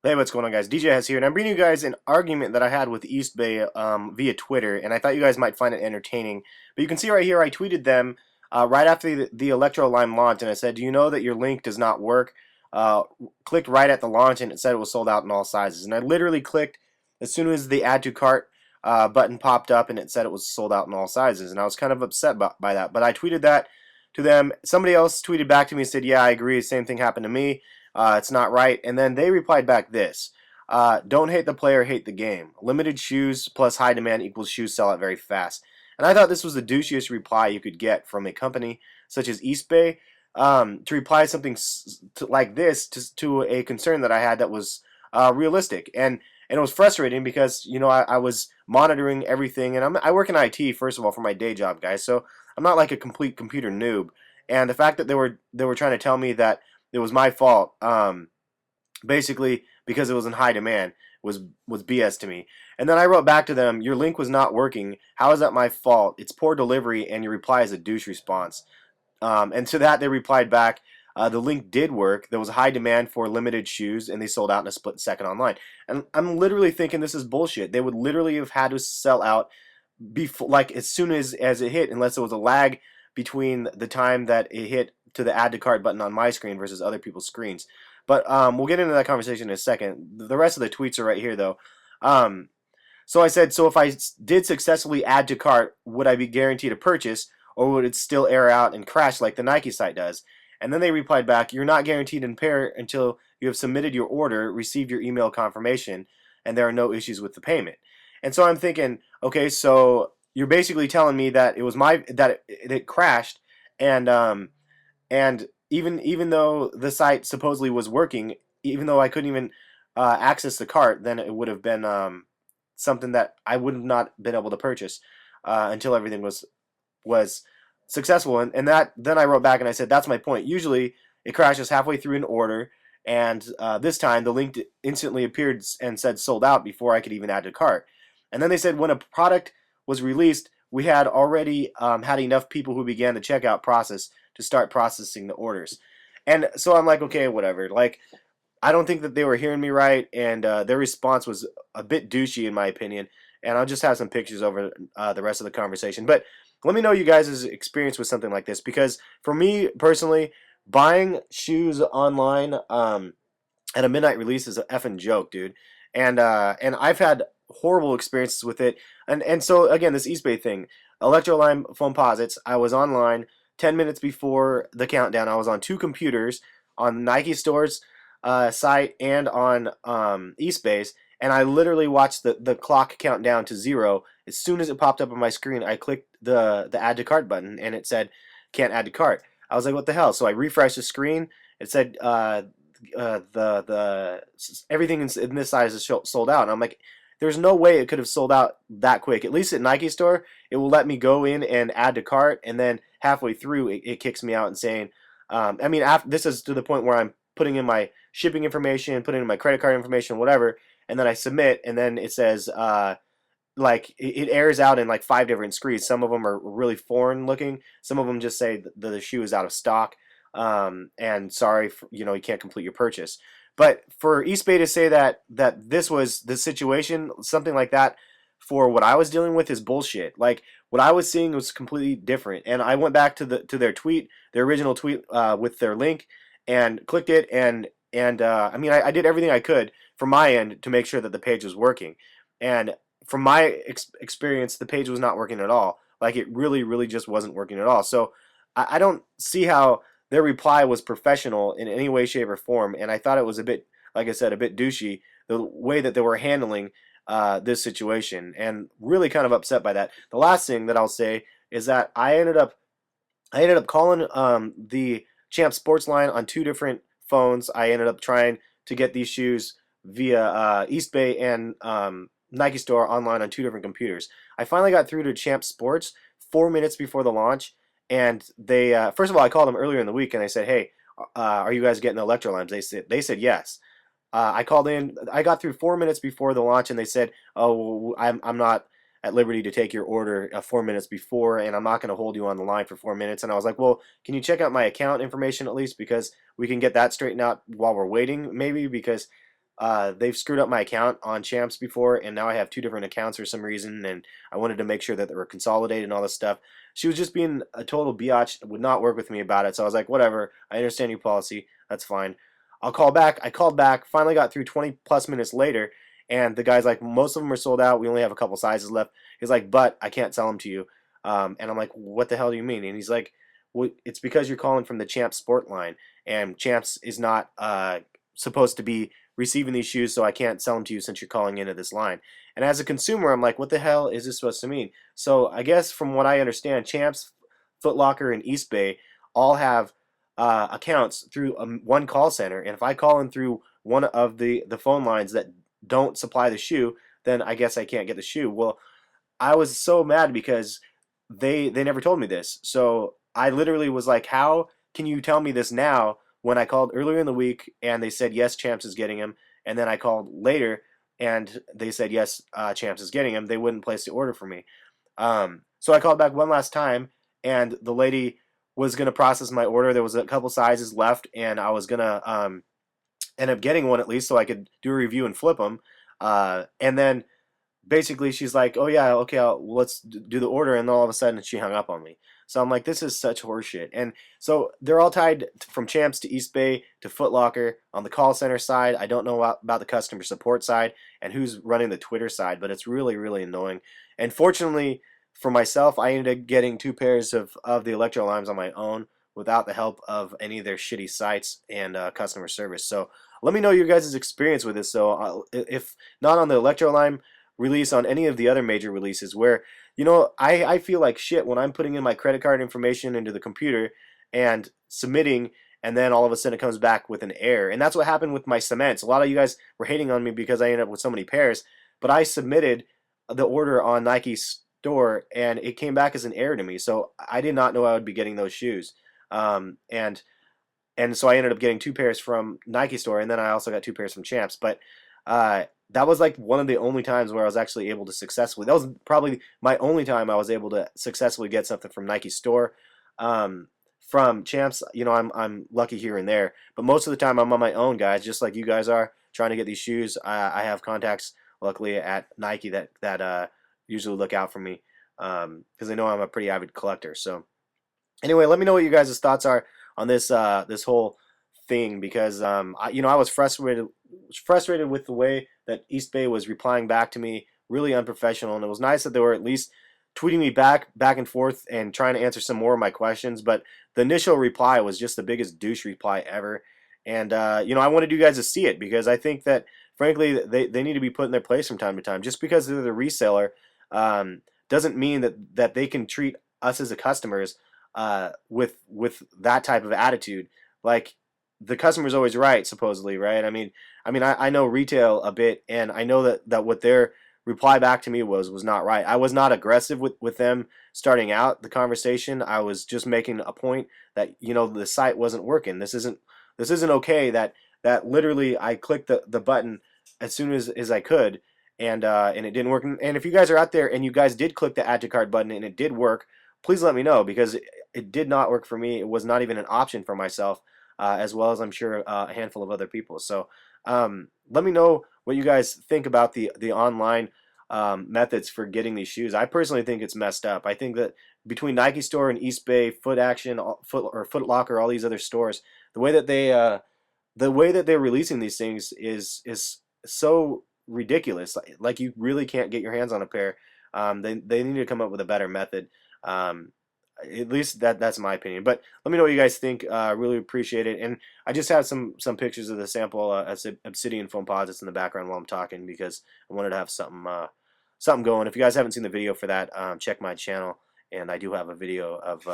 Hey, what's going on, guys? DJ has here, and I'm bringing you guys an argument that I had with Eastbay via Twitter, and I thought you guys might find it entertaining. But you can see right here, I tweeted them right after the Electro Lime launch, and I said, "Do you know that your link does not work?" Clicked right at the launch, and it said it was sold out in all sizes. And I literally clicked as soon as the Add to Cart button popped up, and it said it was sold out in all sizes. And I was kind of upset by that. But I tweeted that to them. Somebody else tweeted back to me and said, "Yeah, I agree. Same thing happened to me. It's not right." And then they replied back this. Don't hate the player, hate the game. Limited shoes plus high demand equals shoes sell out very fast. And I thought this was the douchiest reply you could get from a company such as Eastbay, to reply something like this to a concern that I had that was realistic. And it was frustrating because, I was monitoring everything, and I work in IT, first of all, for my day job, guys, so I'm not like a complete computer noob. And the fact that they were trying to tell me that it was my fault, basically because it was in high demand, was BS to me. And then I wrote back to them, "Your link was not working. How is that my fault? It's poor delivery, and your reply is a douche response." And to that they replied back, "The link did work. There was high demand for limited shoes, and they sold out in a split second online." And I'm literally thinking this is bullshit. They would literally have had to sell out before, like as soon as it hit, unless there was a lag between the time that it hit to the add to cart button on my screen versus other people's screens. But we'll get into that conversation in a second. The rest of the tweets are right here, though. Um, so I said, "So if I did successfully add to cart, would I be guaranteed a purchase, or would it still error out and crash like the Nike site does?" And then they replied back, "You're not guaranteed in pair until you have submitted your order, received your email confirmation, and there are no issues with the payment." And so I'm thinking, okay, so you're basically telling me that it crashed, and even though the site supposedly was working, even though I couldn't even access the cart, then it would have been something that I would have not been able to purchase until everything was successful. And that then I wrote back and I said, "That's my point. Usually it crashes halfway through an order, and this time the link instantly appeared and said sold out before I could even add to cart." And then they said, "When a product was released, we had already had enough people who began the checkout process to start processing the orders." And so I'm like, okay, whatever. Like, I don't think that they were hearing me right, and their response was a bit douchey in my opinion. And I'll just have some pictures over the rest of the conversation. But let me know you guys' experience with something like this, because for me personally, buying shoes online at a midnight release is a effing joke, dude. And I've had horrible experiences with it. And so again, this Eastbay thing, Electrolyme Foamposites, I was online 10 minutes before the countdown. I was on two computers, on Nike Store's site and on Eastbay's, and I literally watched the clock count down to 0. As soon as it popped up on my screen, I clicked the add to cart button, and it said can't add to cart. I was like, what the hell? So I refreshed the screen. It said the everything in this size is sold out. And I'm like, there's no way it could have sold out that quick. At least at Nike Store, it will let me go in and add to cart, and then halfway through, it kicks me out and saying, I mean, this is to the point where I'm putting in my shipping information, putting in my credit card information, whatever, and then I submit, and then it says, like, it airs out in like 5 different screens. Some of them are really foreign looking. Some of them just say the shoe is out of stock, and sorry, you can't complete your purchase. But for Eastbay to say that this was the situation, something like that, for what I was dealing with is bullshit. Like, what I was seeing was completely different. And I went back to their tweet, their original tweet, with their link, and clicked it, and I mean, I did everything I could from my end to make sure that the page was working. And from my experience, the page was not working at all. Like, it really, really just wasn't working at all. So I don't see how their reply was professional in any way, shape, or form. And I thought it was a bit, like I said, a bit douchey, the way that they were handling this situation, and really kind of upset by that. The last thing that I'll say is that I ended up calling the Champ Sports line on 2 different phones. I ended up trying to get these shoes via Eastbay and Nike Store online on 2 different computers. I finally got through to Champ Sports 4 minutes before the launch, and they first of all, I called them earlier in the week and I said, "Hey, are you guys getting Electrolymes?" They said yes. I called in. I got through 4 minutes before the launch, and they said, "Oh, I'm not at liberty to take your order 4 minutes before, and I'm not going to hold you on the line for 4 minutes." And I was like, "Well, can you check out my account information at least, because we can get that straightened out while we're waiting, maybe, because they've screwed up my account on Champs before, and now I have two different accounts for some reason, and I wanted to make sure that they were consolidated and all this stuff. She was just being a total biatch, would not work with me about it, so I was like, whatever, I understand your policy, that's fine. I'll call back. I called back, finally got through 20 plus minutes later, and the guy's like, most of them are sold out, we only have a couple sizes left. He's like, but I can't sell them to you. And I'm like, what the hell do you mean? And he's like, well, it's because you're calling from the Champs Sport line, and Champs is not supposed to be receiving these shoes, so I can't sell them to you since you're calling into this line. And as a consumer, I'm like, what the hell is this supposed to mean? So I guess from what I understand, Champs, Foot Locker, and Eastbay all have accounts through one call center, and if I call in through one of the phone lines that don't supply the shoe, then I guess I can't get the shoe. Well, I was so mad because they never told me this. So I literally was like, how can you tell me this now when I called earlier in the week and they said yes, Champs is getting him, and then I called later and they said yes, Champs is getting him. They wouldn't place the order for me. So I called back one last time, and the lady was gonna process my order. There was a couple sizes left, and I was gonna end up getting one at least so I could do a review and flip them. And then basically she's like, oh yeah, okay, let's do the order, and then all of a sudden she hung up on me. So I'm like, this is such horseshit. And so they're all tied from Champs to Eastbay to Foot Locker on the call center side. I don't know about the customer support side and who's running the Twitter side, but it's really, really annoying. And fortunately for myself, I ended up getting two pairs of the Electro Limes on my own without the help of any of their shitty sites and customer service. So let me know your guys' experience with this. So if not on the Electro Lime release, on any of the other major releases where, you know, I feel like shit when I'm putting in my credit card information into the computer and submitting, and then all of a sudden it comes back with an error. And that's what happened with my cements. A lot of you guys were hating on me because I ended up with so many pairs, but I submitted the order on Nike store and it came back as an error to me. So I did not know I would be getting those shoes. And so I ended up getting two pairs from Nike store, and then I also got two pairs from Champs. But that was like one of the only times where I was actually able to successfully. That was probably my only time I was able to successfully get something from Nike store. From Champs, you know, I'm lucky here and there, but most of the time I'm on my own, guys, just like you guys are trying to get these shoes. I have contacts, luckily, at Nike that usually look out for me because they know I'm a pretty avid collector. So anyway, let me know what you guys' thoughts are on this whole thing, because I was frustrated with the way that Eastbay was replying back to me, really unprofessional, and it was nice that they were at least tweeting me back and forth and trying to answer some more of my questions. But the initial reply was just the biggest douche reply ever, and I wanted you guys to see it because I think that frankly they need to be put in their place from time to time. Just because they're the reseller doesn't mean that they can treat us as the customers with that type of attitude. Like, the customer's always right, supposedly, right? I know retail a bit, and I know that what their reply back to me was not right. I was not aggressive with them starting out the conversation. I was just making a point that, the site wasn't working. This isn't okay that literally I clicked the button as soon as I could, and it didn't work. And if you guys are out there and you guys did click the add to cart button and it did work, please let me know, because it did not work for me. It was not even an option for myself, as well as I'm sure a handful of other people. So let me know what you guys think about the online methods for getting these shoes. I personally think it's messed up. I think that between Nike Store and Eastbay, Foot Action, Foot Locker, all these other stores, the way that they're releasing these things is so ridiculous. Like, you really can't get your hands on a pair. They need to come up with a better method. At least that's my opinion. But let me know what you guys think. Really appreciate it. And I just have some pictures of the sample Obsidian foam posits in the background while I'm talking, because I wanted to have something going. If you guys haven't seen the video for that, check my channel, and I do have a video of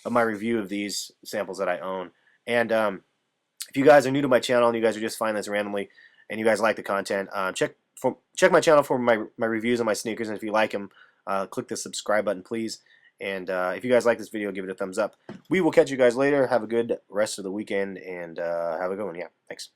my review of these samples that I own. And if you guys are new to my channel and you guys are just finding this randomly and you guys like the content, check my channel for my reviews on my sneakers. And if you like them, click the subscribe button, please. And if you guys like this video, give it a thumbs up. We will catch you guys later. Have a good rest of the weekend, and have a good one. Yeah, thanks.